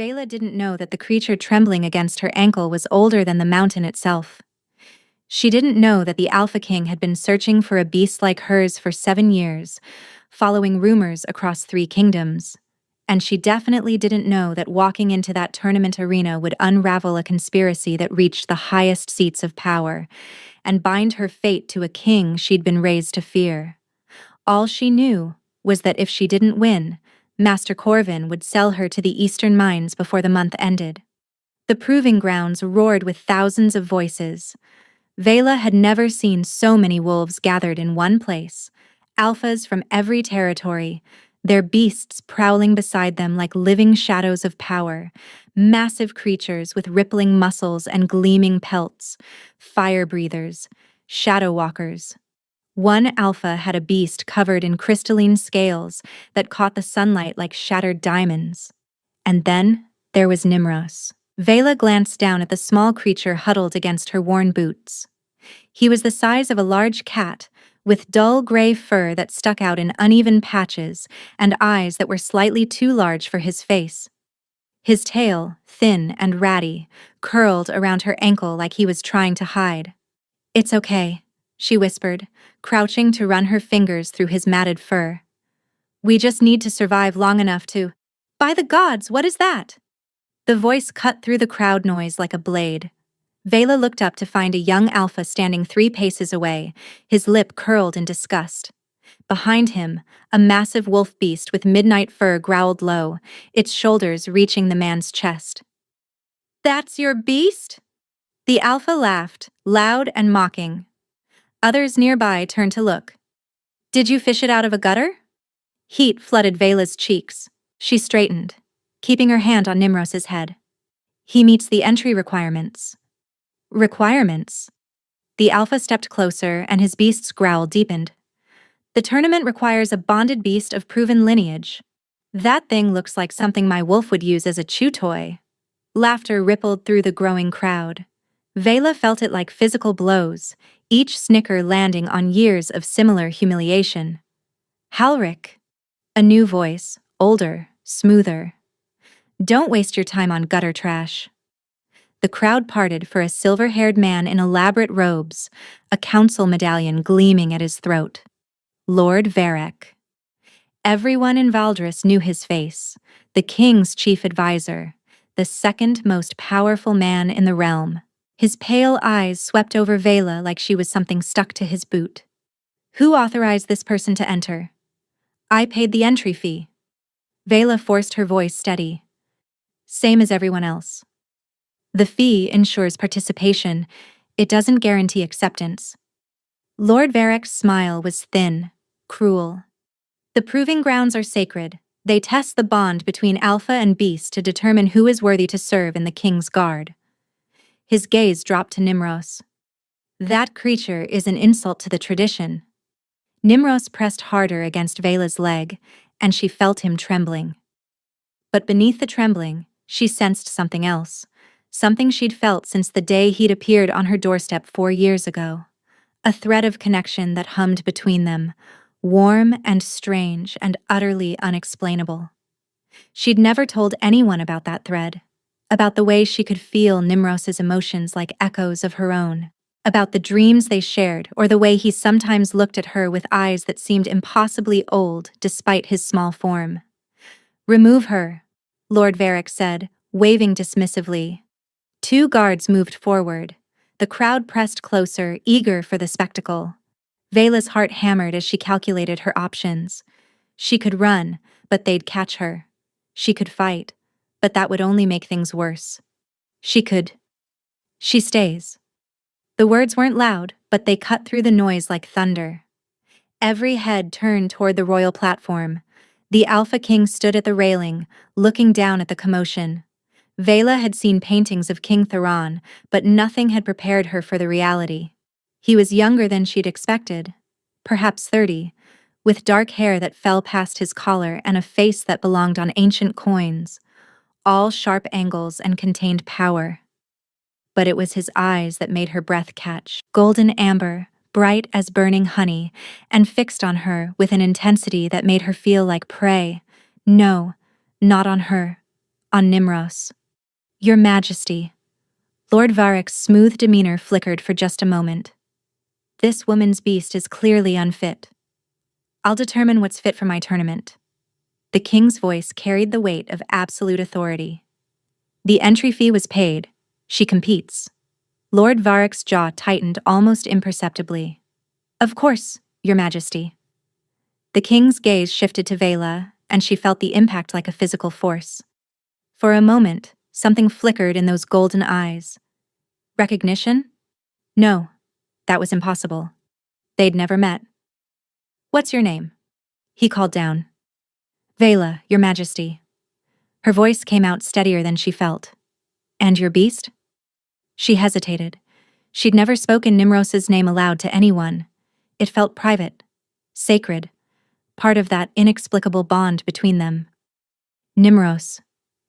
Vela didn't know that the creature trembling against her ankle was older than the mountain itself. She didn't know that the Alpha King had been searching for a beast like hers for 7 years, following rumors across 3 kingdoms. And she definitely didn't know that walking into that tournament arena would unravel a conspiracy that reached the highest seats of power and bind her fate to a king she'd been raised to fear. All she knew was that if she didn't win, Master Corvin would sell her to the Eastern Mines before the month ended. The proving grounds roared with thousands of voices. Vela had never seen so many wolves gathered in one place, alphas from every territory, their beasts prowling beside them like living shadows of power, massive creatures with rippling muscles and gleaming pelts, fire breathers, shadow walkers. One alpha had a beast covered in crystalline scales that caught the sunlight like shattered diamonds. And then there was Nimros. Vela glanced down at the small creature huddled against her worn boots. He was the size of a large cat, with dull gray fur that stuck out in uneven patches and eyes that were slightly too large for his face. His tail, thin and ratty, curled around her ankle like he was trying to hide. "It's okay," she whispered, crouching to run her fingers through his matted fur. "We just need to survive long enough to—" "By the gods, what is that?" The voice cut through the crowd noise like a blade. Vela looked up to find a young alpha standing 3 paces away, his lip curled in disgust. Behind him, a massive wolf beast with midnight fur growled low, its shoulders reaching the man's chest. "That's your beast?" The alpha laughed, loud and mocking. Others nearby turned to look. "Did you fish it out of a gutter?" Heat flooded Vela's cheeks. She straightened, keeping her hand on Nimros's head. "He meets the entry requirements." "Requirements?" The alpha stepped closer and his beast's growl deepened. "The tournament requires a bonded beast of proven lineage. That thing looks like something my wolf would use as a chew toy." Laughter rippled through the growing crowd. Vela felt it like physical blows, each snicker landing on years of similar humiliation. "Halric." A new voice, older, smoother. "Don't waste your time on gutter trash." The crowd parted for a silver-haired man in elaborate robes, a council medallion gleaming at his throat. Lord Varek. Everyone in Valdris knew his face, the king's chief advisor, the second most powerful man in the realm. His pale eyes swept over Vela like she was something stuck to his boot. "Who authorized this person to enter?" "I paid the entry fee." Vela forced her voice steady. "Same as everyone else." "The fee ensures participation. It doesn't guarantee acceptance." Lord Varek's smile was thin, cruel. "The proving grounds are sacred. They test the bond between Alpha and Beast to determine who is worthy to serve in the King's Guard." His gaze dropped to Nimros. "That creature is an insult to the tradition." Nimros pressed harder against Vela's leg, and she felt him trembling. But beneath the trembling, she sensed something else. Something she'd felt since the day he'd appeared on her doorstep 4 years ago. A thread of connection that hummed between them, warm and strange and utterly unexplainable. She'd never told anyone about that thread, about the way she could feel Nimros's emotions like echoes of her own, about the dreams they shared or the way he sometimes looked at her with eyes that seemed impossibly old despite his small form. "Remove her," Lord Varek said, waving dismissively. 2 guards moved forward. The crowd pressed closer, eager for the spectacle. Vela's heart hammered as she calculated her options. She could run, but they'd catch her. She could fight, but that would only make things worse. She stays. The words weren't loud, but they cut through the noise like thunder. Every head turned toward the royal platform. The Alpha King stood at the railing, looking down at the commotion. Vela had seen paintings of King Theron, but nothing had prepared her for the reality. He was younger than she'd expected, perhaps 30, with dark hair that fell past his collar and a face that belonged on ancient coins, all sharp angles and contained power. But it was his eyes that made her breath catch, golden amber, bright as burning honey, and fixed on her with an intensity that made her feel like prey. No, not on her. On Nimros. Your Majesty. Lord Varric's smooth demeanor flickered for just a moment. This woman's beast is clearly unfit. I'll determine what's fit for my tournament. The king's voice carried the weight of absolute authority. The entry fee was paid. She competes. Lord Varric's jaw tightened almost imperceptibly. Of course, Your Majesty. The king's gaze shifted to Vela, and she felt the impact like a physical force. For a moment, something flickered in those golden eyes. Recognition? No, that was impossible. They'd never met. What's your name? He called down. Vela, Your Majesty. Her voice came out steadier than she felt. And your beast? She hesitated. She'd never spoken Nimros's name aloud to anyone. It felt private, sacred, part of that inexplicable bond between them. Nimros,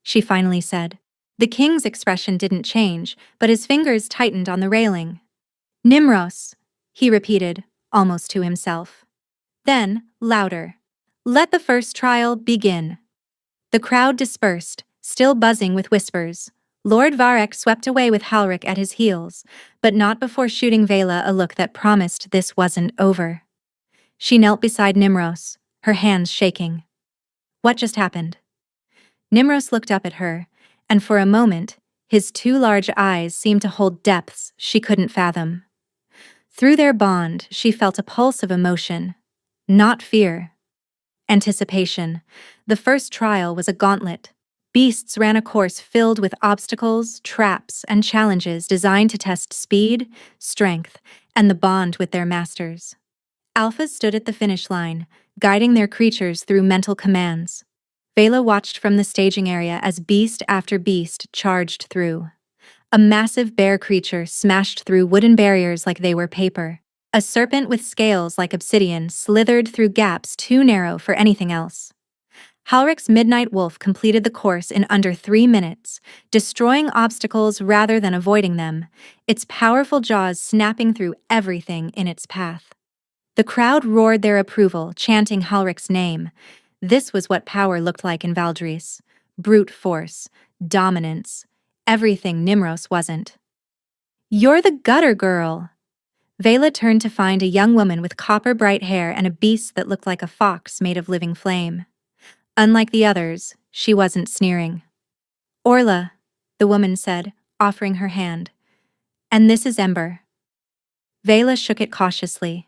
she finally said. The king's expression didn't change, but his fingers tightened on the railing. Nimros, he repeated, almost to himself. Then, louder. Let the first trial begin. The crowd dispersed, still buzzing with whispers. Lord Varric swept away with Halric at his heels, but not before shooting Vela a look that promised this wasn't over. She knelt beside Nimros, her hands shaking. What just happened? Nimros looked up at her, and for a moment, his two large eyes seemed to hold depths she couldn't fathom. Through their bond, she felt a pulse of emotion, not fear. Anticipation. The first trial was a gauntlet. Beasts ran a course filled with obstacles, traps, and challenges designed to test speed, strength, and the bond with their masters. Alphas stood at the finish line, guiding their creatures through mental commands. Vela watched from the staging area as beast after beast charged through. A massive bear creature smashed through wooden barriers like they were paper. A serpent with scales like obsidian slithered through gaps too narrow for anything else. Halric's Midnight Wolf completed the course in under 3 minutes, destroying obstacles rather than avoiding them, its powerful jaws snapping through everything in its path. The crowd roared their approval, chanting Halric's name. This was what power looked like in Valdris. Brute force, dominance, everything Nimros wasn't. You're the gutter girl! Vela turned to find a young woman with copper-bright hair and a beast that looked like a fox made of living flame. Unlike the others, she wasn't sneering. Orla, the woman said, offering her hand. And this is Ember. Vela shook it cautiously.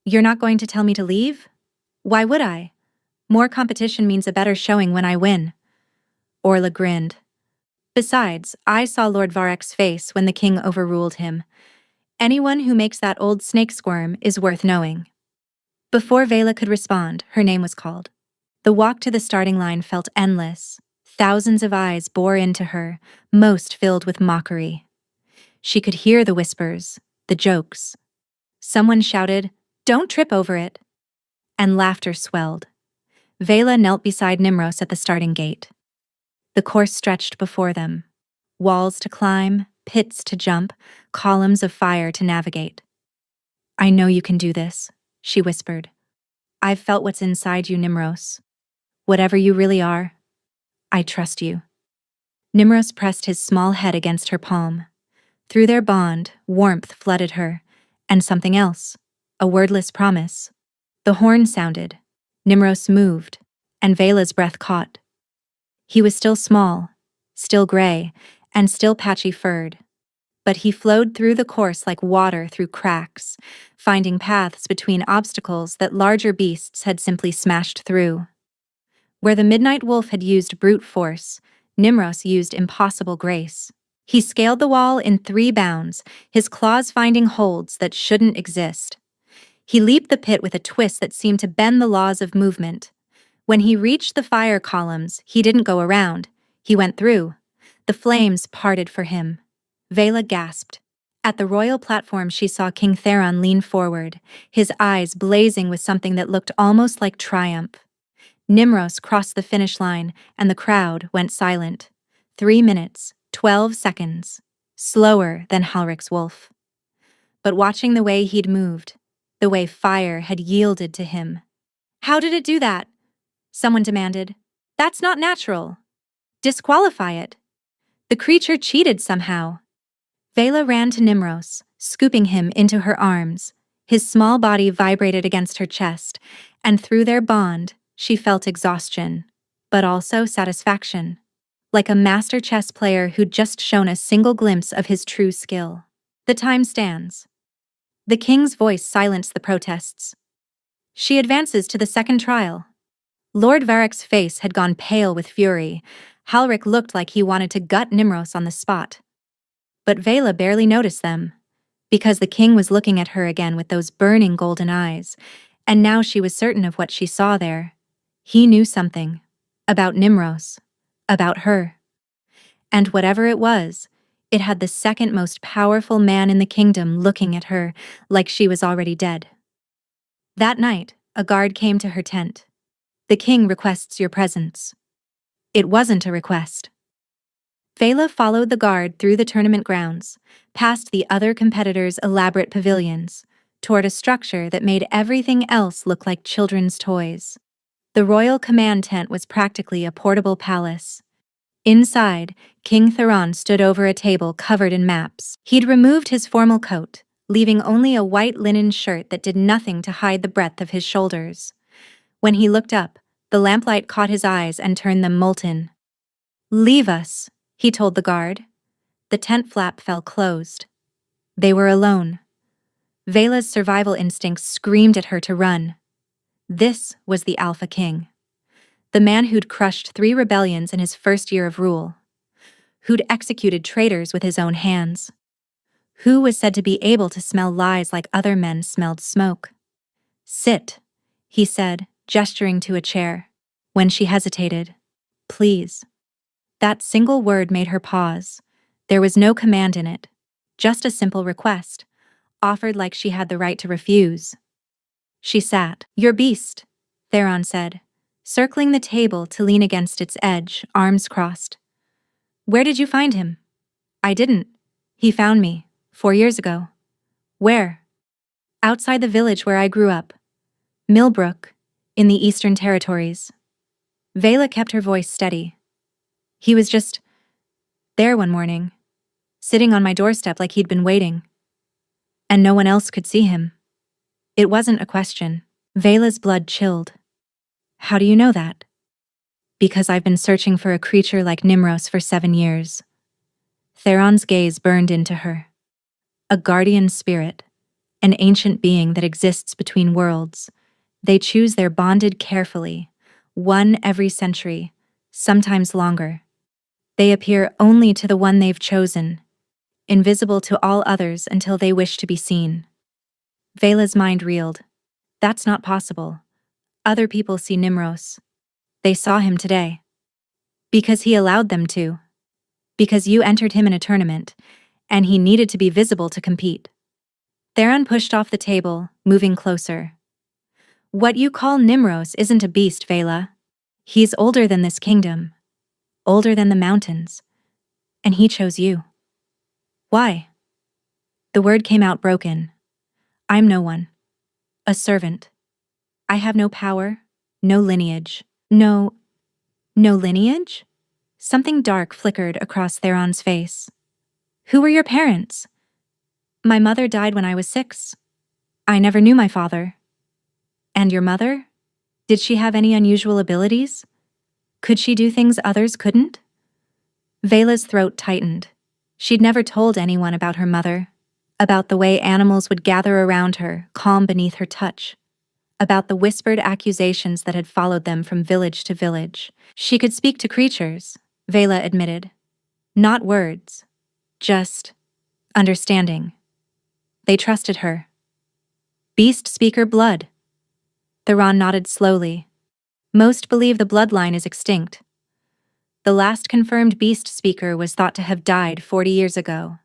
You're not going to tell me to leave? Why would I? More competition means a better showing when I win. Orla grinned. Besides, I saw Lord Varric's face when the king overruled him. Anyone who makes that old snake squirm is worth knowing. Before Vela could respond, her name was called. The walk to the starting line felt endless. Thousands of eyes bore into her, most filled with mockery. She could hear the whispers, the jokes. Someone shouted, "Don't trip over it!" And laughter swelled. Vela knelt beside Nimros at the starting gate. The course stretched before them. Walls to climb, pits to jump, columns of fire to navigate. I know you can do this, she whispered. I've felt what's inside you, Nimros. Whatever you really are, I trust you. Nimros pressed his small head against her palm. Through their bond, warmth flooded her, and something else, a wordless promise. The horn sounded. Nimros moved, and Vela's breath caught. He was still small, still gray, and still patchy-furred. But he flowed through the course like water through cracks, finding paths between obstacles that larger beasts had simply smashed through. Where the Midnight Wolf had used brute force, Nimros used impossible grace. He scaled the wall in 3 bounds, his claws finding holds that shouldn't exist. He leaped the pit with a twist that seemed to bend the laws of movement. When he reached the fire columns, he didn't go around. He went through. The flames parted for him. Vela gasped. At the royal platform, she saw King Theron lean forward, his eyes blazing with something that looked almost like triumph. Nimros crossed the finish line, and the crowd went silent. 3 minutes, 12 seconds. Slower than Halric's wolf. But watching the way he'd moved, the way fire had yielded to him. How did it do that? Someone demanded. That's not natural. Disqualify it. The creature cheated somehow. Vela ran to Nimros, scooping him into her arms. His small body vibrated against her chest, and through their bond, she felt exhaustion, but also satisfaction. Like a master chess player who'd just shown a single glimpse of his true skill. The time stands. The king's voice silenced the protests. She advances to the second trial. Lord Varric's face had gone pale with fury. Halric looked like he wanted to gut Nimros on the spot. But Vela barely noticed them, because the king was looking at her again with those burning golden eyes, and now she was certain of what she saw there. He knew something. About Nimros. About her. And whatever it was, it had the second most powerful man in the kingdom looking at her like she was already dead. That night, a guard came to her tent. The king requests your presence. It wasn't a request. Vela followed the guard through the tournament grounds, past the other competitors' elaborate pavilions, toward a structure that made everything else look like children's toys. The royal command tent was practically a portable palace. Inside, King Theron stood over a table covered in maps. He'd removed his formal coat, leaving only a white linen shirt that did nothing to hide the breadth of his shoulders. When he looked up, the lamplight caught his eyes and turned them molten. "Leave us," he told the guard. The tent flap fell closed. They were alone. Vela's survival instincts screamed at her to run. This was the Alpha King. The man who'd crushed 3 rebellions in his first year of rule. Who'd executed traitors with his own hands. Who was said to be able to smell lies like other men smelled smoke. "Sit," he said, gesturing to a chair. When she hesitated, "Please." That single word made her pause. There was no command in it, just a simple request, offered like she had the right to refuse. She sat. "Your beast," Theron said, circling the table to lean against its edge, arms crossed. "Where did you find him?" "I didn't. He found me, 4 years ago." "Where?" "Outside the village where I grew up. Millbrook, in the Eastern Territories." Vela kept her voice steady. "He was just there one morning, sitting on my doorstep like he'd been waiting. And no one else could see him." It wasn't a question. Vela's blood chilled. "How do you know that?" "Because I've been searching for a creature like Nimros for 7 years." Theron's gaze burned into her. A guardian spirit, an ancient being that exists between worlds. They choose their bonded carefully, one every century, sometimes longer. They appear only to the one they've chosen, invisible to all others until they wish to be seen. Vela's mind reeled. That's not possible. Other people see Nimros. They saw him today. Because he allowed them to. Because you entered him in a tournament, and he needed to be visible to compete. Theron pushed off the table, moving closer. "What you call Nimros isn't a beast, Vela. He's older than this kingdom. Older than the mountains. And he chose you." "Why?" The word came out broken. "I'm no one. A servant. I have no power, no lineage. No lineage?" Something dark flickered across Theron's face. "Who were your parents?" "My mother died when I was 6. I never knew my father." "And your mother? Did she have any unusual abilities? Could she do things others couldn't?" Vela's throat tightened. She'd never told anyone about her mother, about the way animals would gather around her, calm beneath her touch, about the whispered accusations that had followed them from village to village. She could speak to creatures, Vela admitted. Not words, just understanding. They trusted her. "Beast speaker blood." Theron nodded slowly. "Most believe the bloodline is extinct. The last confirmed beast speaker was thought to have died 40 years ago.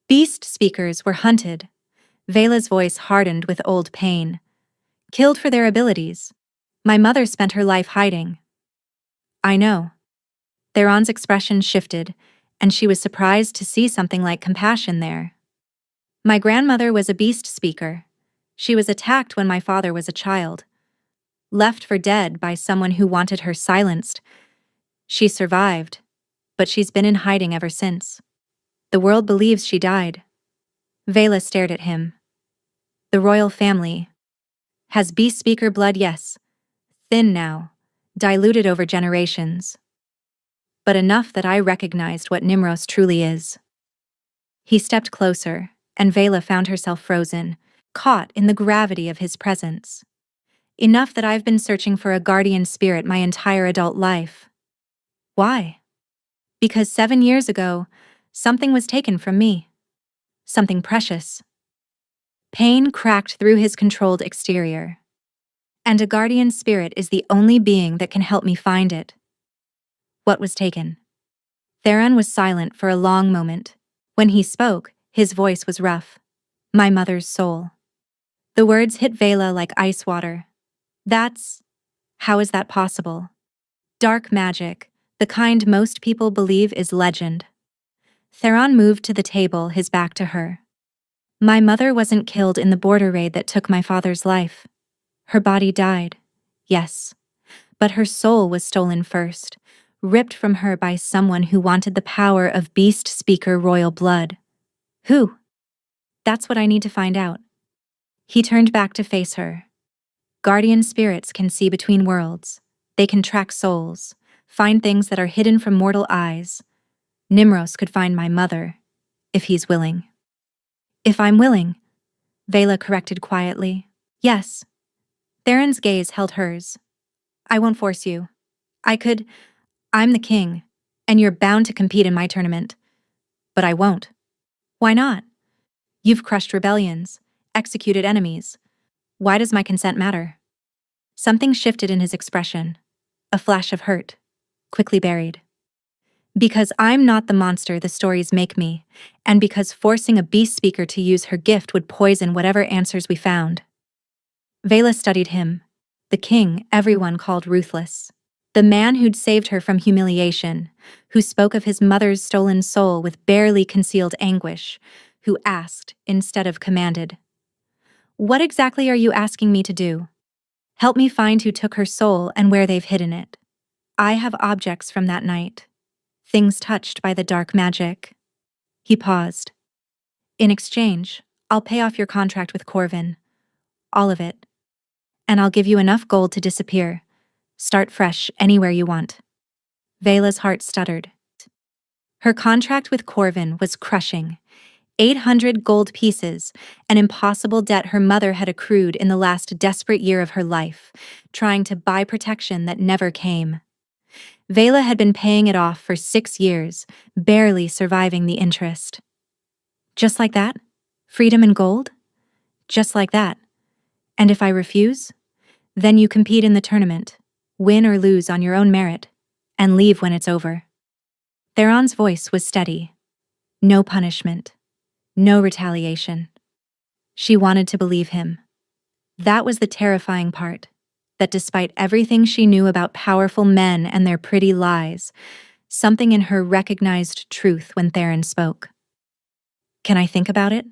Beast speakers were hunted." Vela's voice hardened with old pain. "Killed for their abilities. My mother spent her life hiding." "I know." Theron's expression shifted, and she was surprised to see something like compassion there. "My grandmother was a beast speaker. She was attacked when my father was a child. Left for dead by someone who wanted her silenced. She survived, but she's been in hiding ever since. The world believes she died. Vela stared at him. The royal family. Has beast speaker blood, yes. Thin now, diluted over generations. But enough that I recognized what Nimros truly is. He stepped closer, and Vela found herself frozen, caught in the gravity of his presence. Enough that I've been searching for a guardian spirit my entire adult life. Why? Because 7 years ago, something was taken from me. Something precious. Pain cracked through his controlled exterior. And a guardian spirit is the only being that can help me find it. What was taken? Theron was silent for a long moment. When he spoke, his voice was rough. My mother's soul. The words hit Vela like ice water. How is that possible? Dark magic, the kind most people believe is legend. Theron moved to the table, his back to her. My mother wasn't killed in the border raid that took my father's life. Her body died, yes. But her soul was stolen first, ripped from her by someone who wanted the power of beast speaker royal blood. Who? That's what I need to find out. He turned back to face her. Guardian spirits can see between worlds. They can track souls, find things that are hidden from mortal eyes. Nimros could find my mother, if he's willing. If I'm willing, Vela corrected quietly. Yes. Theron's gaze held hers. I won't force you. I'm the king, and you're bound to compete in my tournament. But I won't. Why not? You've crushed rebellions, executed enemies. Why does my consent matter? Something shifted in his expression. A flash of hurt, quickly buried. Because I'm not the monster the stories make me, and because forcing a beast speaker to use her gift would poison whatever answers we found. Vela studied him, the king everyone called ruthless. The man who'd saved her from humiliation, who spoke of his mother's stolen soul with barely concealed anguish, who asked instead of commanded. What exactly are you asking me to do? Help me find who took her soul and where they've hidden it. I have objects from that night. Things touched by the dark magic. He paused. In exchange, I'll pay off your contract with Corvin. All of it. And I'll give you enough gold to disappear. Start fresh anywhere you want. Vela's heart stuttered. Her contract with Corvin was crushing. 800 gold pieces, an impossible debt her mother had accrued in the last desperate year of her life, trying to buy protection that never came. Vela had been paying it off for 6 years, barely surviving the interest. Just like that? Freedom and gold? Just like that. And if I refuse? Then you compete in the tournament, win or lose on your own merit, and leave when it's over. Theron's voice was steady. No punishment. No retaliation. She wanted to believe him. That was the terrifying part, that despite everything she knew about powerful men and their pretty lies, something in her recognized truth when Theron spoke. Can I think about it?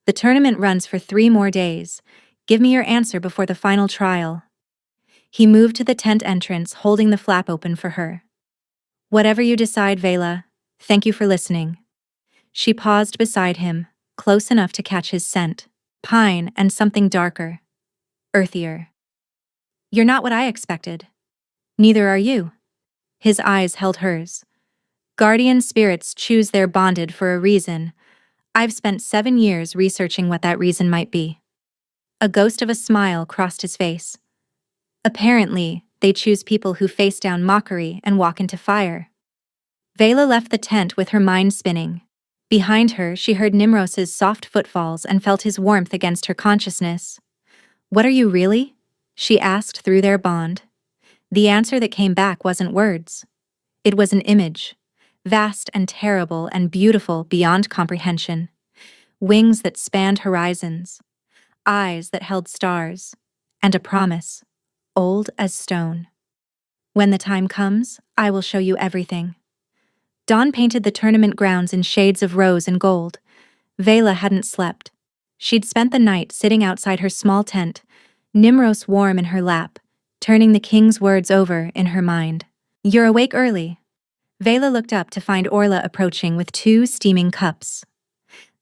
The tournament runs for 3 more days. Give me your answer before the final trial. He moved to the tent entrance, holding the flap open for her. Whatever you decide, Vela, thank you for listening. She paused beside him, close enough to catch his scent, pine and something darker, earthier. You're not what I expected. Neither are you. His eyes held hers. Guardian spirits choose their bonded for a reason. I've spent 7 years researching what that reason might be. A ghost of a smile crossed his face. Apparently, they choose people who face down mockery and walk into fire. Vela left the tent with her mind spinning. Behind her, she heard Nimros's soft footfalls and felt his warmth against her consciousness. What are you really? She asked through their bond. The answer that came back wasn't words. It was an image, vast and terrible and beautiful beyond comprehension. Wings that spanned horizons, eyes that held stars, and a promise, old as stone. When the time comes, I will show you everything. Dawn painted the tournament grounds in shades of rose and gold. Vela hadn't slept. She'd spent the night sitting outside her small tent, Nimros warm in her lap, turning the king's words over in her mind. You're awake early. Vela looked up to find Orla approaching with 2 steaming cups.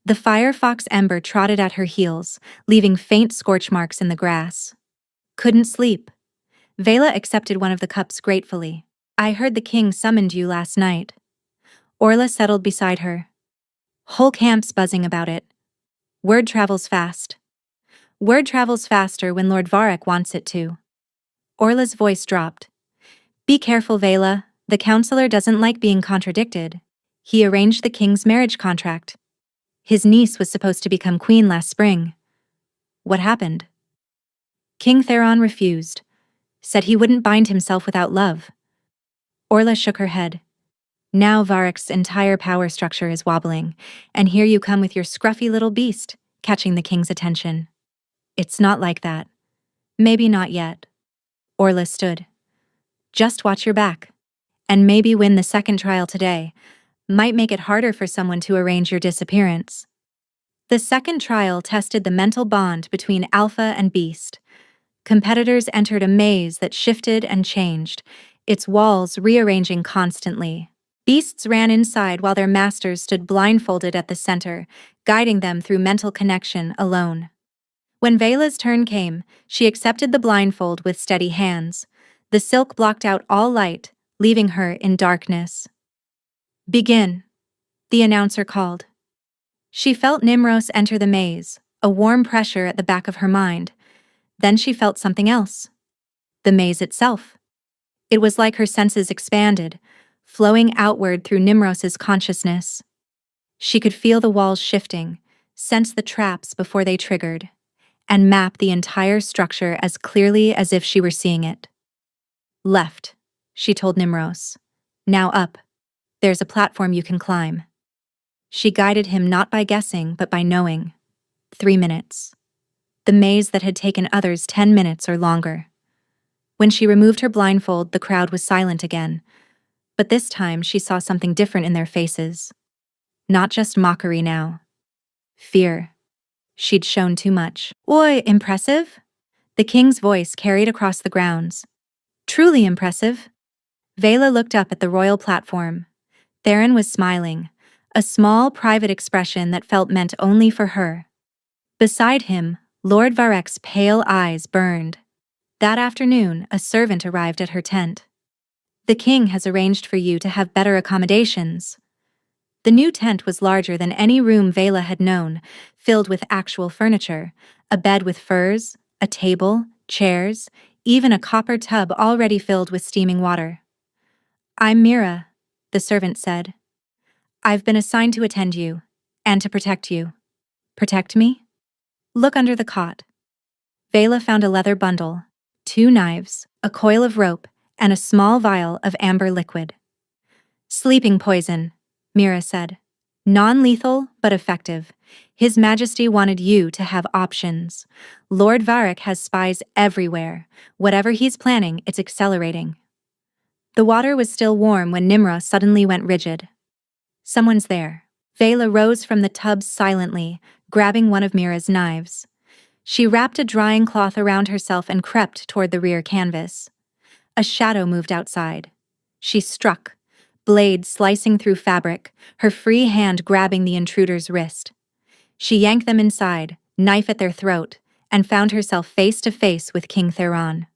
The firefox Ember trotted at her heels, leaving faint scorch marks in the grass. Couldn't sleep. Vela accepted one of the cups gratefully. I heard the king summoned you last night. Orla settled beside her. Whole camp's buzzing about it. Word travels fast. Word travels faster when Lord Varric wants it to. Orla's voice dropped. Be careful, Vela. The counselor doesn't like being contradicted. He arranged the king's marriage contract. His niece was supposed to become queen last spring. What happened? King Theron refused. Said he wouldn't bind himself without love. Orla shook her head. Now Varric's entire power structure is wobbling, and here you come with your scruffy little beast, catching the king's attention. It's not like that. Maybe not yet. Orla stood. Just watch your back. And maybe win the second trial today. Might make it harder for someone to arrange your disappearance. The second trial tested the mental bond between Alpha and Beast. Competitors entered a maze that shifted and changed, its walls rearranging constantly. Beasts ran inside while their masters stood blindfolded at the center, guiding them through mental connection alone. When Vela's turn came, she accepted the blindfold with steady hands. The silk blocked out all light, leaving her in darkness. Begin, the announcer called. She felt Nimros enter the maze, a warm pressure at the back of her mind. Then she felt something else. The maze itself. It was like her senses expanded, flowing outward through Nimros's consciousness. She could feel the walls shifting, sense the traps before they triggered, and map the entire structure as clearly as if she were seeing it. Left, she told Nimros. Now up. There's a platform you can climb. She guided him not by guessing, but by knowing. 3 minutes. The maze that had taken others 10 minutes or longer. When she removed her blindfold, the crowd was silent again. But this time she saw something different in their faces. Not just mockery now. Fear. She'd shown too much. Oi, impressive? The king's voice carried across the grounds. Truly impressive. Vela looked up at the royal platform. Theron was smiling, a small, private expression that felt meant only for her. Beside him, Lord Varric's pale eyes burned. That afternoon, a servant arrived at her tent. The king has arranged for you to have better accommodations. The new tent was larger than any room Vela had known, filled with actual furniture, a bed with furs, a table, chairs, even a copper tub already filled with steaming water. I'm Mira, the servant said. I've been assigned to attend you, and to protect you. Protect me? Look under the cot. Vela found a leather bundle, 2 knives, a coil of rope, and a small vial of amber liquid. Sleeping poison, Mira said. Non-lethal, but effective. His Majesty wanted you to have options. Lord Varric has spies everywhere. Whatever he's planning, it's accelerating. The water was still warm when Nimra suddenly went rigid. Someone's there. Vela rose from the tub silently, grabbing one of Mira's knives. She wrapped a drying cloth around herself and crept toward the rear canvas. A shadow moved outside. She struck, blade slicing through fabric, her free hand grabbing the intruder's wrist. She yanked them inside, knife at their throat, and found herself face to face with King Theron.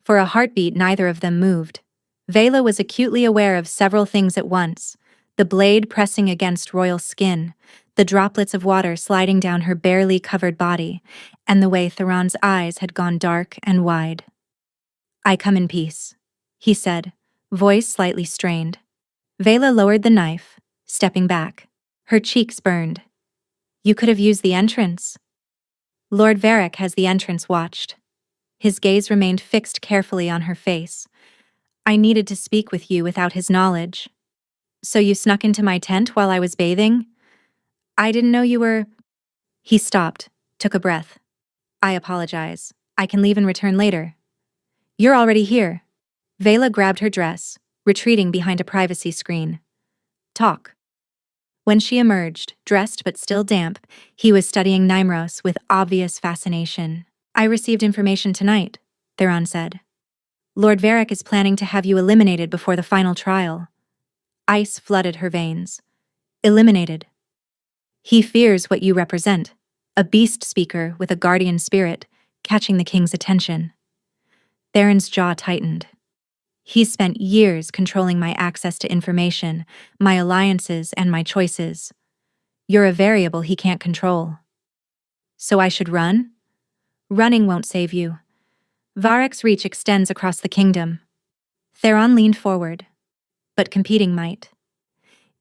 For a heartbeat, neither of them moved. Vela was acutely aware of several things at once: the blade pressing against royal skin, the droplets of water sliding down her barely covered body, and the way Theron's eyes had gone dark and wide. I come in peace, he said, voice slightly strained. Vela lowered the knife, stepping back. Her cheeks burned. You could have used the entrance. Lord Varric has the entrance watched. His gaze remained fixed carefully on her face. I needed to speak with you without his knowledge. So you snuck into my tent while I was bathing? I didn't know you were... He stopped, took a breath. I apologize. I can leave and return later. You're already here. Vela grabbed her dress, retreating behind a privacy screen. Talk. When she emerged, dressed but still damp, he was studying Nimros with obvious fascination. I received information tonight, Theron said. Lord Varric is planning to have you eliminated before the final trial. Ice flooded her veins. Eliminated. He fears what you represent, a beast speaker with a guardian spirit, catching the king's attention. Theron's jaw tightened. He's spent years controlling my access to information, my alliances, and my choices. You're a variable he can't control. So I should run? Running won't save you. Varric's reach extends across the kingdom. Theron leaned forward. But competing might.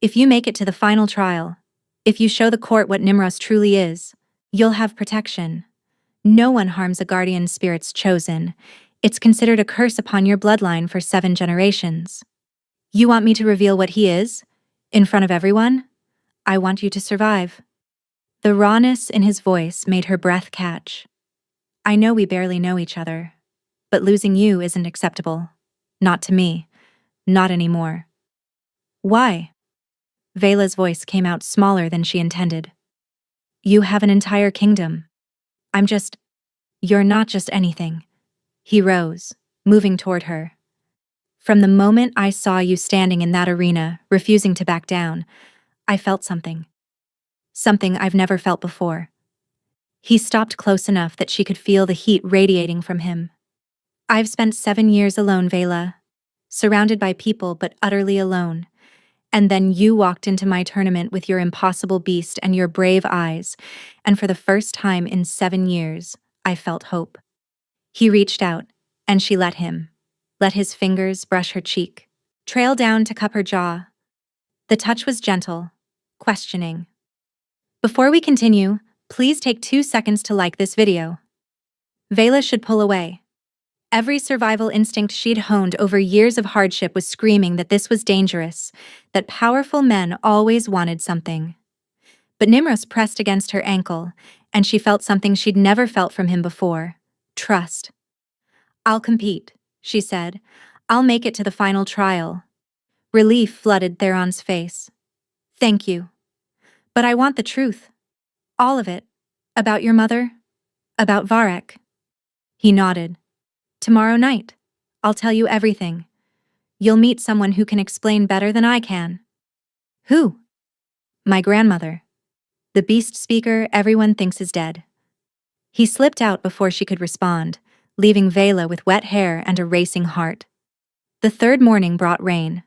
If you make it to the final trial, if you show the court what Nimros truly is, you'll have protection. No one harms a guardian spirit's chosen. It's considered a curse upon your bloodline for 7 generations. You want me to reveal what he is? In front of everyone? I want you to survive. The rawness in his voice made her breath catch. I know we barely know each other, but losing you isn't acceptable. Not to me. Not anymore. Why? Vela's voice came out smaller than she intended. You have an entire kingdom. You're not just anything. He rose, moving toward her. From the moment I saw you standing in that arena, refusing to back down, I felt something. Something I've never felt before. He stopped close enough that she could feel the heat radiating from him. I've spent 7 years alone, Vela. Surrounded by people but utterly alone. And then you walked into my tournament with your impossible beast and your brave eyes, and for the first time in 7 years, I felt hope. He reached out, and she let him. Let his fingers brush her cheek, trail down to cup her jaw. The touch was gentle, questioning. Before we continue, please take 2 seconds to like this video. Vela should pull away. Every survival instinct she'd honed over years of hardship was screaming that this was dangerous, that powerful men always wanted something. But Nimros pressed against her ankle, and she felt something she'd never felt from him before: trust. I'll compete, she said. I'll make it to the final trial. Relief flooded Theron's face. Thank you. But I want the truth. All of it. About your mother. About Varric. He nodded. Tomorrow night, I'll tell you everything. You'll meet someone who can explain better than I can. Who? My grandmother. The beast speaker everyone thinks is dead. He slipped out before she could respond, leaving Vela with wet hair and a racing heart. The 3rd morning brought rain.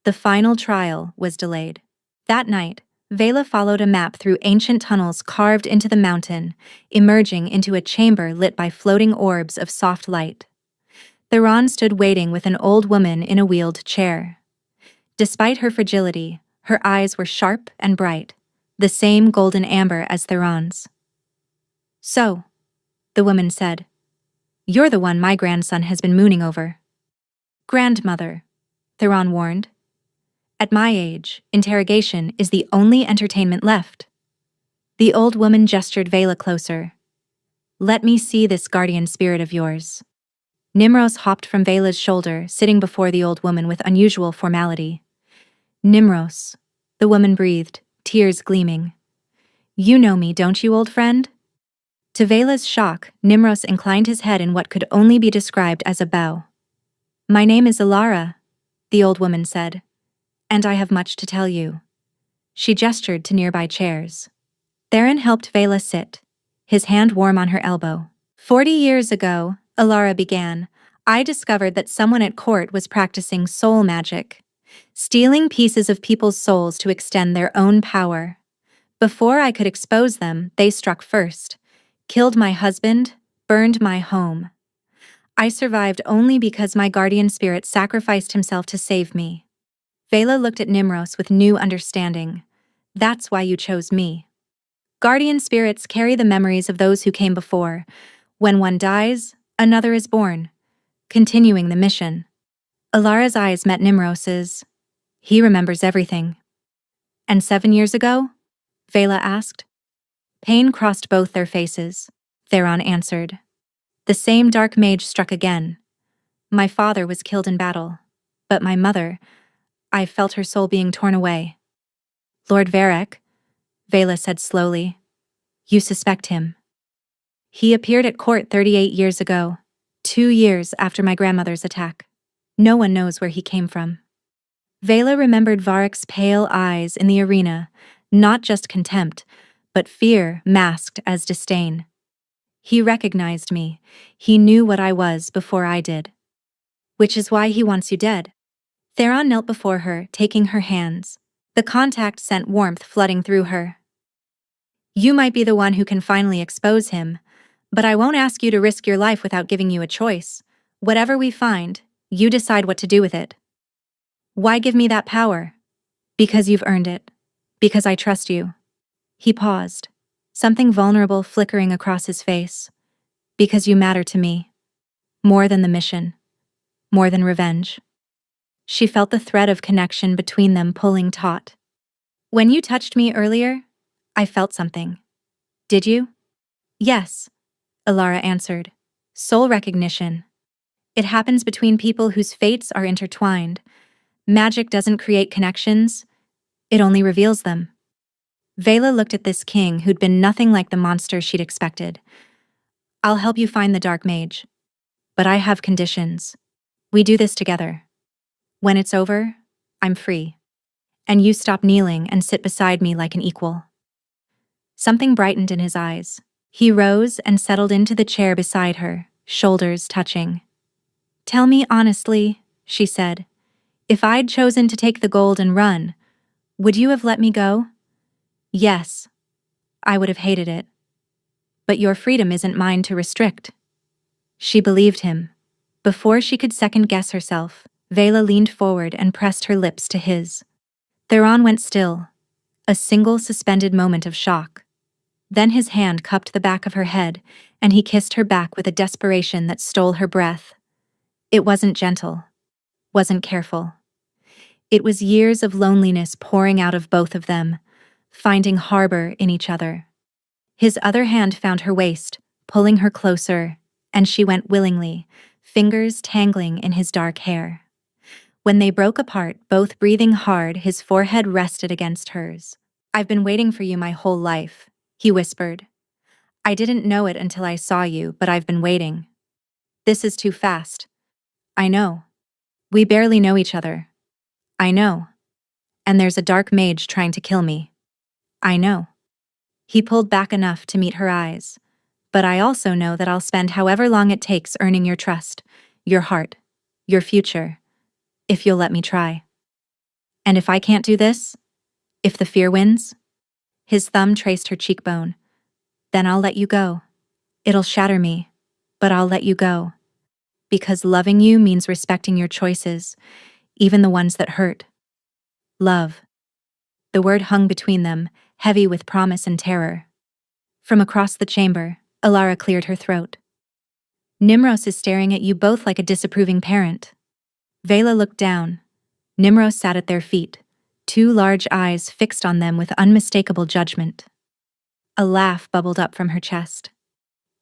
The final trial was delayed. That night, Vela followed a map through ancient tunnels carved into the mountain, emerging into a chamber lit by floating orbs of soft light. Theron stood waiting with an old woman in a wheeled chair. Despite her fragility, her eyes were sharp and bright, the same golden amber as Theron's. So, the woman said, you're the one my grandson has been mooning over. Grandmother, Theron warned. At my age, interrogation is the only entertainment left. The old woman gestured Vela closer. Let me see this guardian spirit of yours. Nimros hopped from Vela's shoulder, sitting before the old woman with unusual formality. Nimros, the woman breathed, tears gleaming. You know me, don't you, old friend? To Vela's shock, Nimros inclined his head in what could only be described as a bow. My name is Alara, the old woman said, and I have much to tell you. She gestured to nearby chairs. Theron helped Vela sit, his hand warm on her elbow. 40 years ago, Alara began, I discovered that someone at court was practicing soul magic, stealing pieces of people's souls to extend their own power. Before I could expose them, they struck first, killed my husband, burned my home. I survived only because my guardian spirit sacrificed himself to save me. Vela looked at Nimros with new understanding. That's why you chose me. Guardian spirits carry the memories of those who came before. When one dies, another is born, continuing the mission. Alara's eyes met Nimros's. He remembers everything. And 7 years ago? Vela asked. Pain crossed both their faces. Theron answered. The same dark mage struck again. My father was killed in battle, but my mother, I felt her soul being torn away. Lord Varric, Vela said slowly. You suspect him. He appeared at court 38 years ago. 2 years after my grandmother's attack. No one knows where he came from. Vela remembered Varroc's pale eyes in the arena, not just contempt, but fear masked as disdain. He recognized me. He knew what I was before I did. Which is why he wants you dead. Theron knelt before her, taking her hands. The contact sent warmth flooding through her. You might be the one who can finally expose him, but I won't ask you to risk your life without giving you a choice. Whatever we find, you decide what to do with it. Why give me that power? Because you've earned it. Because I trust you. He paused, something vulnerable flickering across his face. Because you matter to me. More than the mission. More than revenge. She felt the thread of connection between them pulling taut. When you touched me earlier, I felt something. Did you? Yes, Alara answered. Soul recognition. It happens between people whose fates are intertwined. Magic doesn't create connections, it only reveals them. Vela looked at this king who'd been nothing like the monster she'd expected. I'll help you find the Dark Mage. But I have conditions. We do this together. When it's over, I'm free. And you stop kneeling and sit beside me like an equal. Something brightened in his eyes. He rose and settled into the chair beside her, shoulders touching. Tell me honestly, she said, if I'd chosen to take the gold and run, would you have let me go? Yes, I would have hated it. But your freedom isn't mine to restrict. She believed him. Before she could second-guess herself, Vela leaned forward and pressed her lips to his. Theron went still, a single suspended moment of shock. Then his hand cupped the back of her head, and he kissed her back with a desperation that stole her breath. It wasn't gentle, wasn't careful. It was years of loneliness pouring out of both of them, finding harbor in each other. His other hand found her waist, pulling her closer, and she went willingly, fingers tangling in his dark hair. When they broke apart, both breathing hard, his forehead rested against hers. I've been waiting for you my whole life, he whispered. I didn't know it until I saw you, but I've been waiting. This is too fast. I know. We barely know each other. I know. And there's a dark mage trying to kill me. I know. He pulled back enough to meet her eyes. But I also know that I'll spend however long it takes earning your trust, your heart, your future, if you'll let me try. And if I can't do this, if the fear wins, his thumb traced her cheekbone, then I'll let you go. It'll shatter me, but I'll let you go. Because loving you means respecting your choices, even the ones that hurt. Love. The word hung between them, heavy with promise and terror. From across the chamber, Alara cleared her throat. Nimros is staring at you both like a disapproving parent. Vela looked down. Nimros sat at their feet, two large eyes fixed on them with unmistakable judgment. A laugh bubbled up from her chest.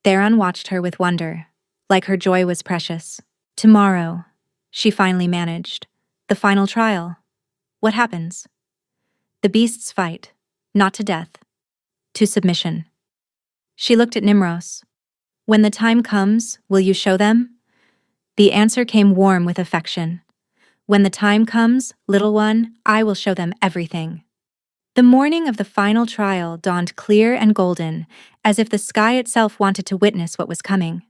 Theron watched her with wonder, like her joy was precious. Tomorrow, she finally managed. The final trial. What happens? The beasts fight, not to death, to submission. She looked at Nimros. When the time comes, will you show them? The answer came warm with affection. When the time comes, little one, I will show them everything. The morning of the final trial dawned clear and golden, as if the sky itself wanted to witness what was coming.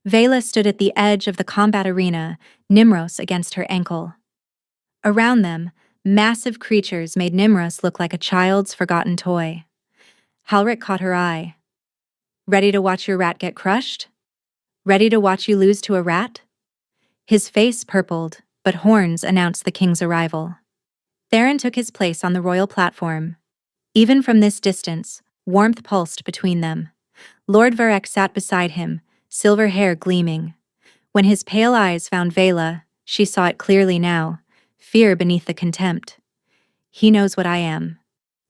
Vela stood at the edge of the combat arena, Nimros against her ankle. Around them, massive creatures made Nimros look like a child's forgotten toy. Halric caught her eye. Ready to watch your rat get crushed? Ready to watch you lose to a rat? His face purpled, but horns announced the king's arrival. Theron took his place on the royal platform. Even from this distance, warmth pulsed between them. Lord Varrec sat beside him, silver hair gleaming. When his pale eyes found Vela, she saw it clearly now, fear beneath the contempt. He knows what I am.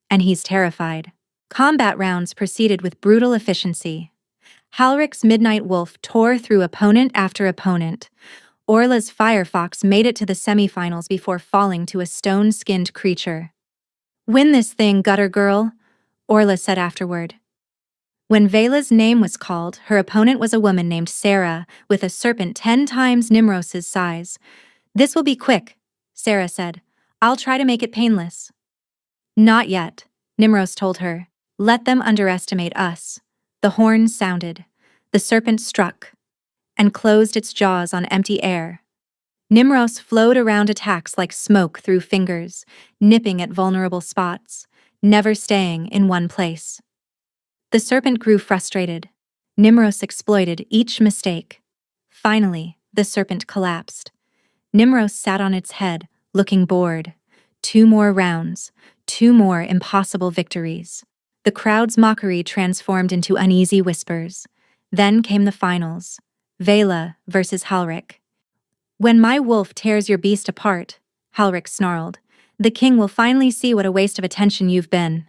And he's terrified. Combat rounds proceeded with brutal efficiency. Halric's Midnight Wolf tore through opponent after opponent. Orla's Firefox made it to the semifinals before falling to a stone-skinned creature. Win this thing, gutter girl, Orla said afterward. When Vela's name was called, her opponent was a woman named Sarah, with a serpent 10 times Nimros's size. "This will be quick," Sarah said. "I'll try to make it painless." "Not yet," Nimros told her. "Let them underestimate us." The horn sounded. The serpent struck and closed its jaws on empty air. Nimros flowed around attacks like smoke through fingers, nipping at vulnerable spots, never staying in one place. The serpent grew frustrated. Nimros exploited each mistake. Finally, the serpent collapsed. Nimros sat on its head, looking bored. 2 more rounds, 2 more impossible victories. The crowd's mockery transformed into uneasy whispers. Then came the finals. Vela versus Halrik. "When my wolf tears your beast apart," Halrik snarled, "the king will finally see what a waste of attention you've been."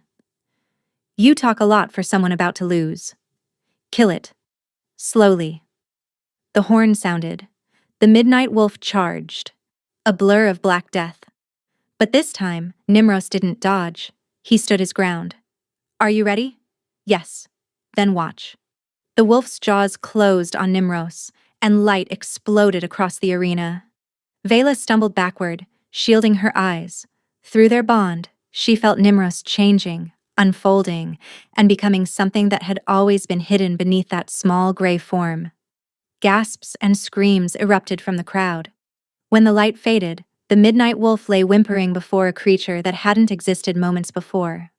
"You talk a lot for someone about to lose. Kill it." Slowly. The horn sounded. The midnight wolf charged. A blur of black death. But this time, Nimros didn't dodge. He stood his ground. "Are you ready?" "Yes." "Then watch." The wolf's jaws closed on Nimros, and light exploded across the arena. Vela stumbled backward, shielding her eyes. Through their bond, she felt Nimros changing, unfolding, and becoming something that had always been hidden beneath that small gray form. Gasps and screams erupted from the crowd. When the light faded, the midnight wolf lay whimpering before a creature that hadn't existed moments before.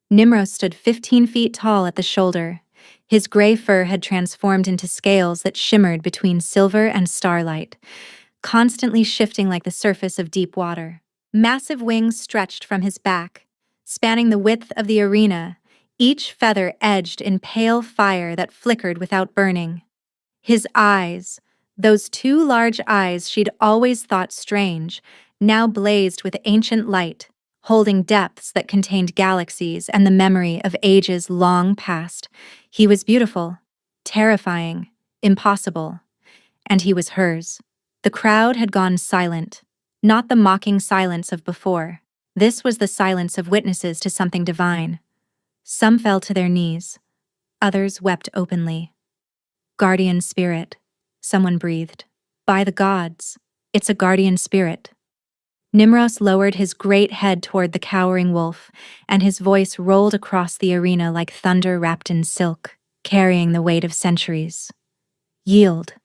Nimros stood 15 feet tall at the shoulder. His gray fur had transformed into scales that shimmered between silver and starlight, constantly shifting like the surface of deep water. Massive wings stretched from his back, spanning the width of the arena, each feather edged in pale fire that flickered without burning. His eyes, those 2 large eyes she'd always thought strange, now blazed with ancient light, holding depths that contained galaxies and the memory of ages long past. He was beautiful, terrifying, impossible, and he was hers. The crowd had gone silent, not the mocking silence of before. This was the silence of witnesses to something divine. Some fell to their knees, others wept openly. "Guardian spirit," someone breathed. "By the gods, it's a guardian spirit." Nimros lowered his great head toward the cowering wolf, and his voice rolled across the arena like thunder wrapped in silk, carrying the weight of centuries. "Yield."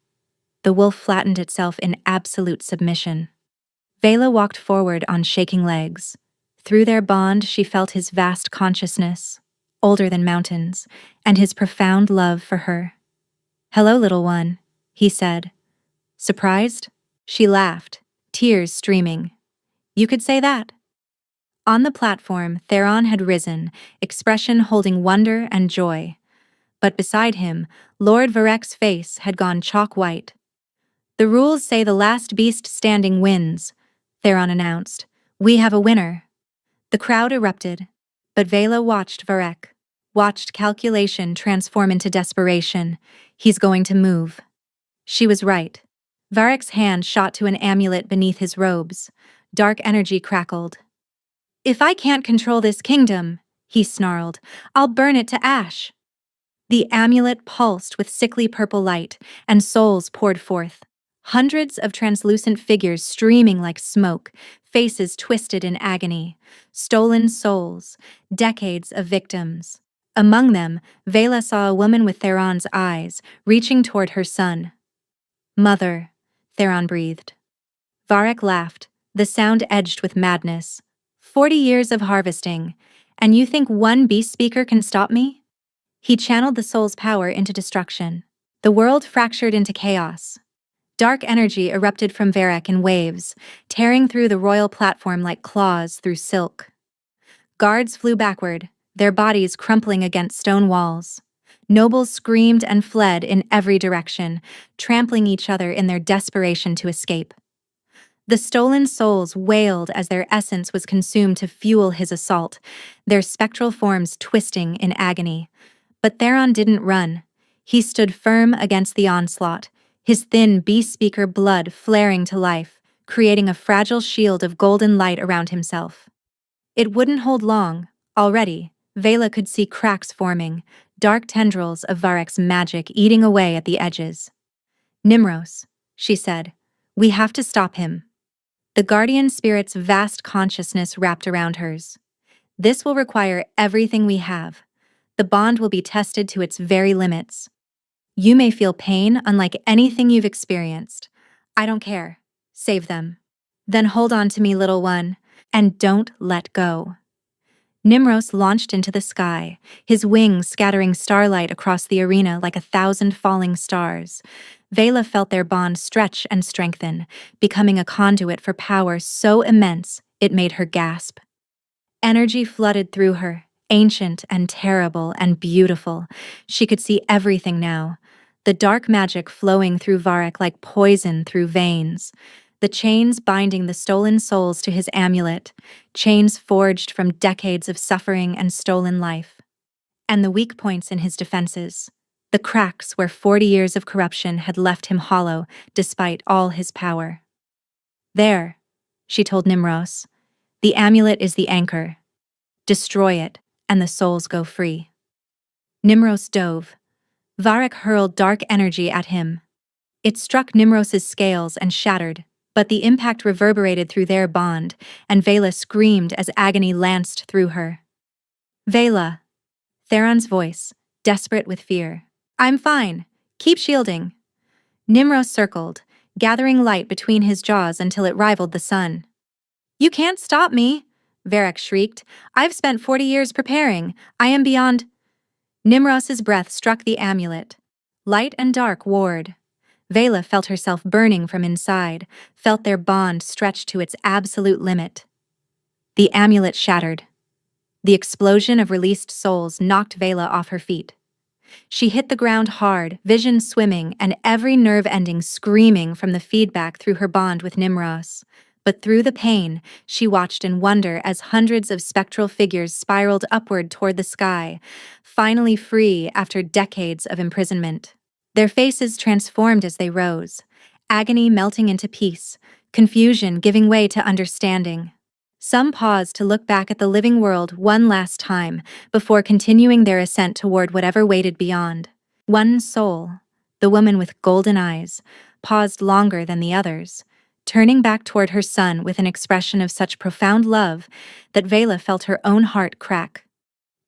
The wolf flattened itself in absolute submission. Vela walked forward on shaking legs. Through their bond, she felt his vast consciousness, older than mountains, and his profound love for her. "Hello, little one," he said. "Surprised?" She laughed, tears streaming. "You could say that." On the platform, Theron had risen, expression holding wonder and joy. But beside him, Lord Varek's face had gone chalk white. "The rules say the last beast standing wins," Theron announced. "We have a winner." The crowd erupted, but Vela watched Varek, watched calculation transform into desperation. He's going to move. She was right. Varek's hand shot to an amulet beneath his robes. Dark energy crackled. "If I can't control this kingdom," he snarled, "I'll burn it to ash." The amulet pulsed with sickly purple light, and souls poured forth. Hundreds of translucent figures streaming like smoke, faces twisted in agony. Stolen souls, decades of victims. Among them, Vela saw a woman with Theron's eyes, reaching toward her son. "Mother," Theron breathed. Varek laughed, the sound edged with madness. 40 years of harvesting, and you think one beast speaker can stop me?" He channeled the soul's power into destruction. The world fractured into chaos. Dark energy erupted from Varek in waves, tearing through the royal platform like claws through silk. Guards flew backward, their bodies crumpling against stone walls. Nobles screamed and fled in every direction, trampling each other in their desperation to escape. The stolen souls wailed as their essence was consumed to fuel his assault, their spectral forms twisting in agony. But Theron didn't run. He stood firm against the onslaught, his thin beast-speaker blood flaring to life, creating a fragile shield of golden light around himself. It wouldn't hold long. Already, Vela could see cracks forming, dark tendrils of Varek's magic eating away at the edges. Nimros, she said, we have to stop him. The guardian spirit's vast consciousness wrapped around hers. This will require everything we have. The bond will be tested to its very limits. You may feel pain unlike anything you've experienced. I don't care. Save them. Then hold on to me, little one, and don't let go. Nimros launched into the sky, his wings scattering starlight across the arena like 1,000 falling stars. Vela felt their bond stretch and strengthen, becoming a conduit for power so immense it made her gasp. Energy flooded through her, ancient and terrible and beautiful. She could see everything now, the dark magic flowing through Varek like poison through veins. The chains binding the stolen souls to his amulet, chains forged from decades of suffering and stolen life. And the weak points in his defenses, the cracks where 40 years of corruption had left him hollow despite all his power. There, she told Nimros, the amulet is the anchor. Destroy it, and the souls go free. Nimros dove. Varek hurled dark energy at him. It struck Nimros's scales and shattered, but the impact reverberated through their bond, and Vela screamed as agony lanced through her. Vela. Theron's voice, desperate with fear. I'm fine. Keep shielding. Nimros circled, gathering light between his jaws until it rivaled the sun. You can't stop me, Varek shrieked. I've spent 40 years preparing. I am beyond. Nimros's breath struck the amulet. Light and dark warred. Vela felt herself burning from inside, felt their bond stretch to its absolute limit. The amulet shattered. The explosion of released souls knocked Vela off her feet. She hit the ground hard, vision swimming and every nerve ending screaming from the feedback through her bond with Nimros. But through the pain, she watched in wonder as hundreds of spectral figures spiraled upward toward the sky, finally free after decades of imprisonment. Their faces transformed as they rose, agony melting into peace, confusion giving way to understanding. Some paused to look back at the living world one last time before continuing their ascent toward whatever waited beyond. One soul, the woman with golden eyes, paused longer than the others, turning back toward her son with an expression of such profound love that Vela felt her own heart crack.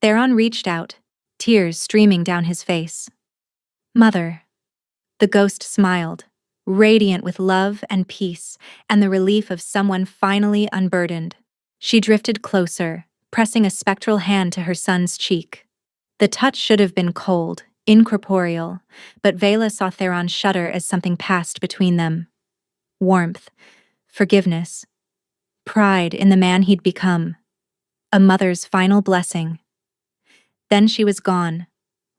Theron reached out, tears streaming down his face. Mother. The ghost smiled, radiant with love and peace and the relief of someone finally unburdened. She drifted closer, pressing a spectral hand to her son's cheek. The touch should have been cold, incorporeal, but Vela saw Theron shudder as something passed between them. Warmth, forgiveness, pride in the man he'd become. A mother's final blessing. Then she was gone,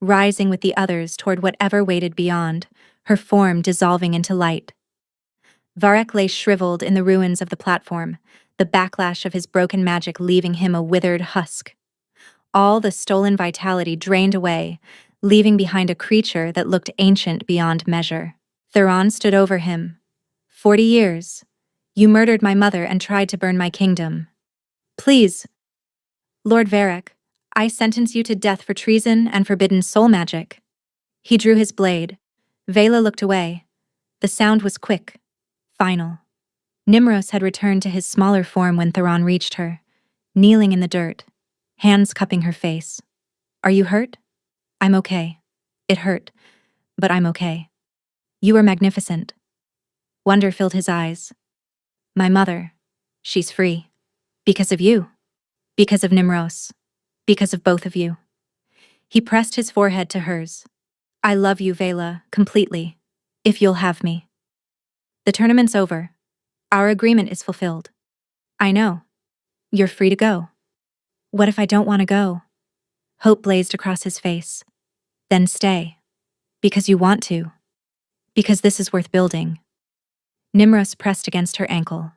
rising with the others toward whatever waited beyond, her form dissolving into light. Varek lay shriveled in the ruins of the platform, the backlash of his broken magic leaving him a withered husk. All the stolen vitality drained away, leaving behind a creature that looked ancient beyond measure. Theron stood over him. 40 years. You murdered my mother and tried to burn my kingdom. Please. Lord Varek, I sentence you to death for treason and forbidden soul magic. He drew his blade. Vela looked away. The sound was quick, final. Nimros had returned to his smaller form when Theron reached her, kneeling in the dirt, hands cupping her face. Are you hurt? I'm okay. It hurt, but I'm okay. You are magnificent. Wonder filled his eyes. My mother, she's free. Because of you. Because of Nimros. Because of both of you. He pressed his forehead to hers. I love you, Vela, completely, if you'll have me. The tournament's over. Our agreement is fulfilled. I know. You're free to go. What if I don't want to go? Hope blazed across his face. Then stay. Because you want to. Because this is worth building. Nimros pressed against her ankle.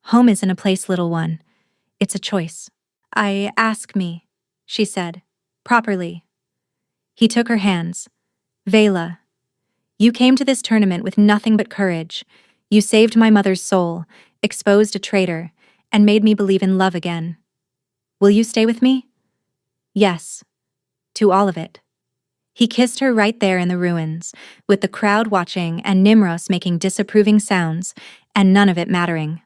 Home isn't a place, little one. It's a choice. Ask me, she said, properly. He took her hands. Vela, you came to this tournament with nothing but courage. You saved my mother's soul, exposed a traitor, and made me believe in love again. Will you stay with me? Yes. To all of it. He kissed her right there in the ruins, with the crowd watching and Nimros making disapproving sounds, and none of it mattering.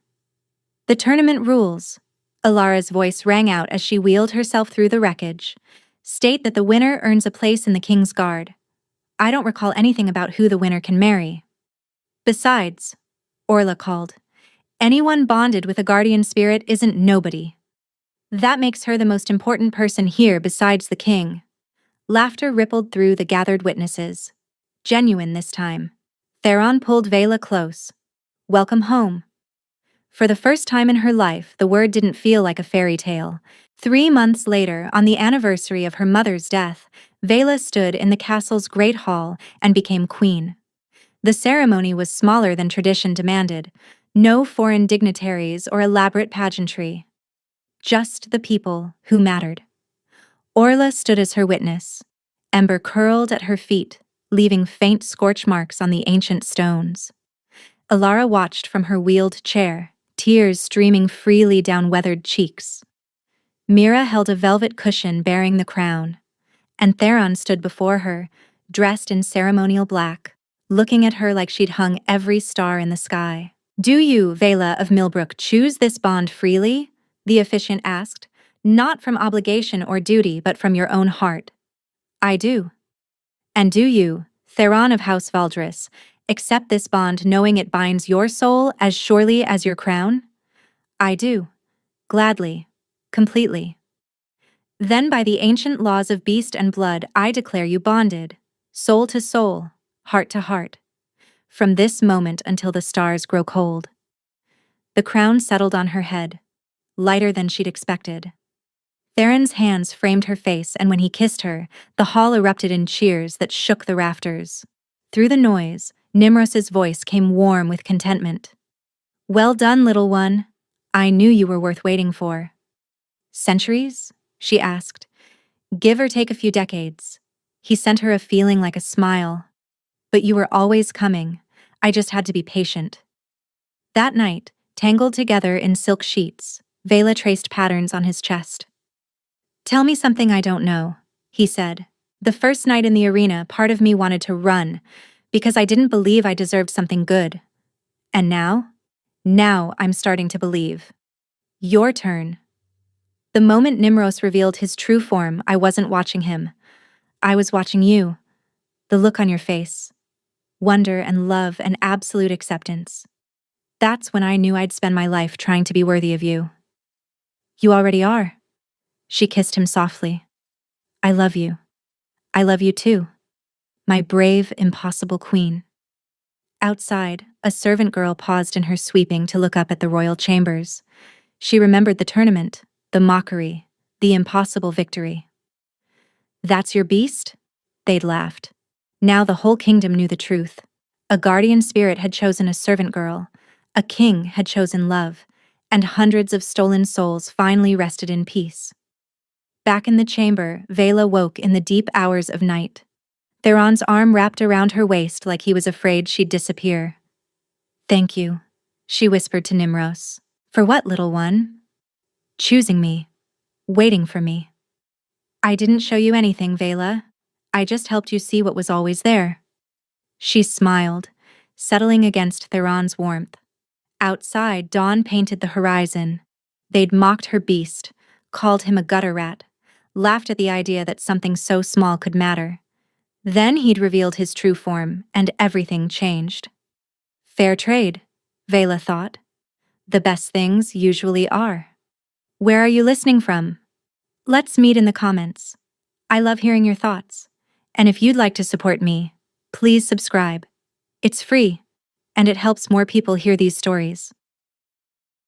The tournament rules. Alara's voice rang out as she wheeled herself through the wreckage. State that the winner earns a place in the King's Guard. I don't recall anything about who the winner can marry. Besides, Orla called, anyone bonded with a guardian spirit isn't nobody. That makes her the most important person here besides the king. Laughter rippled through the gathered witnesses. Genuine this time. Theron pulled Vela close. Welcome home. For the first time in her life, the word didn't feel like a fairy tale. 3 months later, on the anniversary of her mother's death, Vela stood in the castle's great hall and became queen. The ceremony was smaller than tradition demanded. No foreign dignitaries or elaborate pageantry. Just the people who mattered. Orla stood as her witness. Ember curled at her feet, leaving faint scorch marks on the ancient stones. Alara watched from her wheeled chair, tears streaming freely down weathered cheeks. Mira held a velvet cushion bearing the crown, and Theron stood before her, dressed in ceremonial black, looking at her like she'd hung every star in the sky. Do you, Vela of Millbrook, choose this bond freely? The officiant asked, not from obligation or duty, but from your own heart. I do. And do you, Theron of House Valdris, accept this bond knowing it binds your soul as surely as your crown? I do. Gladly. Completely. Then by the ancient laws of beast and blood, I declare you bonded, soul to soul, heart to heart, from this moment until the stars grow cold. The crown settled on her head, lighter than she'd expected. Theron's hands framed her face, and when he kissed her, the hall erupted in cheers that shook the rafters. Through the noise, Nimros's voice came warm with contentment. Well done, little one. I knew you were worth waiting for. Centuries? She asked. Give or take a few decades. He sent her a feeling like a smile. But you were always coming. I just had to be patient. That night, tangled together in silk sheets, Vela traced patterns on his chest. Tell me something I don't know, he said. The first night in the arena, part of me wanted to run, because I didn't believe I deserved something good. And now? Now I'm starting to believe. Your turn. The moment Nimros revealed his true form, I wasn't watching him. I was watching you. The look on your face. Wonder and love and absolute acceptance. That's when I knew I'd spend my life trying to be worthy of you. You already are. She kissed him softly. I love you. I love you too. My brave, impossible queen. Outside, a servant girl paused in her sweeping to look up at the royal chambers. She remembered the tournament, the mockery, the impossible victory. That's your beast? They'd laughed. Now the whole kingdom knew the truth. A guardian spirit had chosen a servant girl, a king had chosen love, and hundreds of stolen souls finally rested in peace. Back in the chamber, Vela woke in the deep hours of night. Theron's arm wrapped around her waist like he was afraid she'd disappear. Thank you, she whispered to Nimros. For what, little one? Choosing me. Waiting for me. I didn't show you anything, Vela. I just helped you see what was always there. She smiled, settling against Theron's warmth. Outside, dawn painted the horizon. They'd mocked her beast, called him a gutter rat, laughed at the idea that something so small could matter. Then he'd revealed his true form, and everything changed. Fair trade, Vela thought. The best things usually are. Where are you listening from? Let's meet in the comments. I love hearing your thoughts. And if you'd like to support me, please subscribe. It's free, and it helps more people hear these stories.